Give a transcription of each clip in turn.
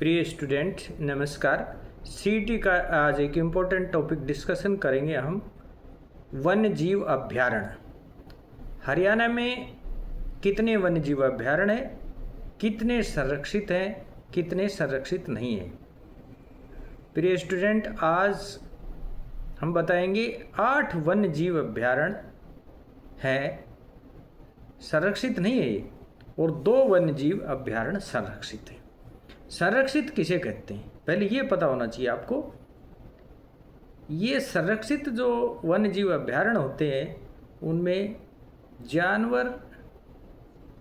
प्रिय स्टूडेंट नमस्कार। सीईटी का आज एक इम्पोर्टेंट टॉपिक डिस्कशन करेंगे हम वन्य जीव अभ्यारण्य। हरियाणा में कितने वन्य जीव अभ्यारण्य हैं, कितने संरक्षित हैं, कितने संरक्षित नहीं हैं। प्रिय स्टूडेंट आज हम बताएंगे 8 वन्य जीव अभ्यारण्य हैं, संरक्षित नहीं है ये, और 2 वन्य जीव अभ्यारण्य संरक्षित है। संरक्षित किसे कहते हैं पहले ये पता होना चाहिए आपको। ये संरक्षित जो वन्य जीव अभ्यारण्य होते हैं उनमें जानवर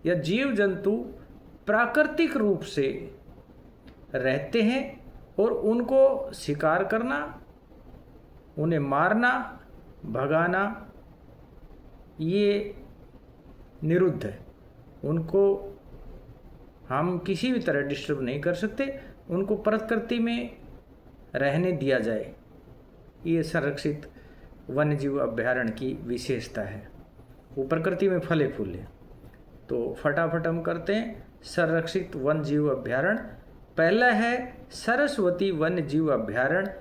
या जीव जंतु प्राकृतिक रूप से रहते हैं और उनको शिकार करना, उन्हें मारना, भगाना ये निरुद्ध है। उनको हम किसी भी तरह डिस्टर्ब नहीं कर सकते, उनको प्रकृति में रहने दिया जाए, ये संरक्षित वन्य जीव अभ्यारण्य की विशेषता है। वो प्रकृति में फले फूले। तो फटाफट हम करते हैं संरक्षित वन्य जीव अभ्यारण्य। पहला है सरस्वती वन्य जीव अभ्यारण्य,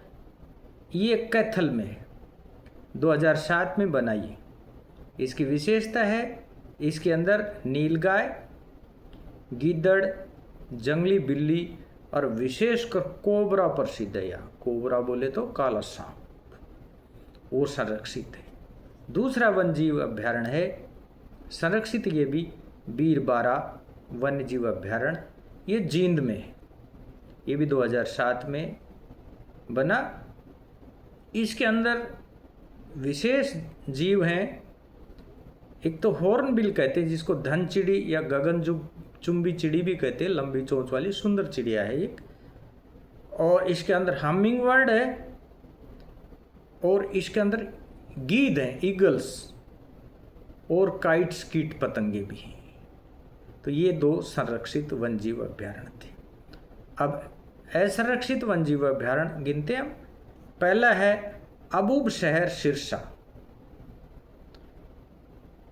ये कैथल में है, 2007 में बनाई है। इसकी विशेषता है इसके अंदर नीलगाय, गीदड़, जंगली बिल्ली और विशेषकर कोबरा प्रसिद्ध है। यहाँ कोबरा बोले तो काला सांप, वो संरक्षित है। दूसरा वन्य जीव अभ्यारण्य है संरक्षित, ये भी बीरबारा वन्य जीव अभ्यारण्य, ये जींद में है। ये भी 2007 में बना। इसके अंदर विशेष जीव हैं। एक तो हॉर्नबिल कहते हैं जिसको धन चिड़ी या गगनचुंबी चिड़ी भी कहते हैं, लंबी चोंच वाली सुंदर चिड़िया है एक। और इसके अंदर हमिंग बर्ड है और इसके अंदर गीद हैं, ईगल्स और काइट्स, कीट पतंगे भी हैं। तो ये 2 संरक्षित वन्यजीव अभ्यारण्य थे। अब असंरक्षित वन्यजीव अभ्यारण्य गिनते हैं हम। पहला है अबूब शहर सिरसा।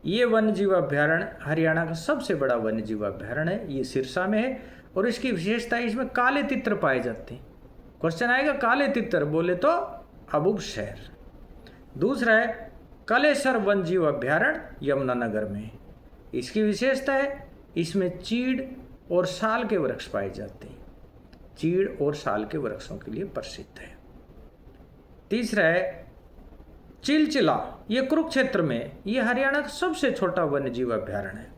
ये वन्यजीव अभ्यारण्य हरियाणा का सबसे बड़ा वन्यजीव अभ्यारण्य है। ये सिरसा में है और इसकी विशेषता है इसमें काले तितर पाए जाते हैं। क्वेश्चन आएगा काले तितर बोले तो अबूब शहर। दूसरा है कलेसर वन्यजीव अभ्यारण्य, यमुनानगर में। इसकी विशेषता है इसमें चीड़ और साल के वृक्ष पाए जाते हैं। चीड़ और साल के वृक्षों के लिए प्रसिद्ध है। तीसरा है चिलचिला, ये कुरुक्षेत्र में, ये हरियाणा का सबसे छोटा वन्यजीव अभ्यारण्य है।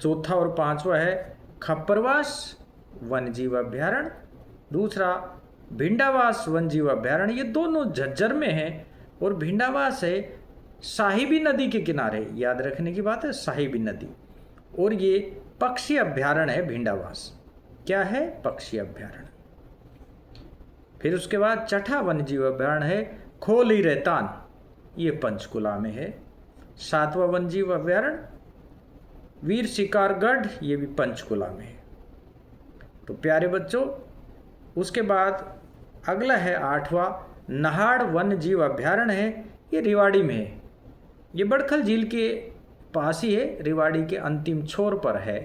चौथा और 5वां है खप्परवास वन्यजीव अभ्यारण्य। दूसरा भिंडावास वन्यजीव अभ्यारण्य, ये दोनों झज्जर में है और भिंडावास है साहिबी नदी के किनारे, याद रखने की बात है साहिबी नदी। और ये पक्षी अभ्यारण्य है भिंडावास। क्या है? पक्षी अभ्यारण्य। फिर उसके बाद छठा वन्यजीव अभ्यारण्य है खोली रेतान, ये पंचकुला में है। 7वां वन्यजीव अभ्यारण्य वीर शिकारगढ़, ये भी पंचकुला में है। तो प्यारे बच्चों, उसके बाद अगला है 8वां नहाड़ वन्यजीव अभ्यारण्य है, ये रेवाड़ी में है। ये बड़खल झील के पास ही है, रेवाड़ी के अंतिम छोर पर है।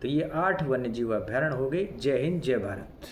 तो ये 8 वन्यजीव अभ्यारण्य हो गए। जय हिंद, जय भारत।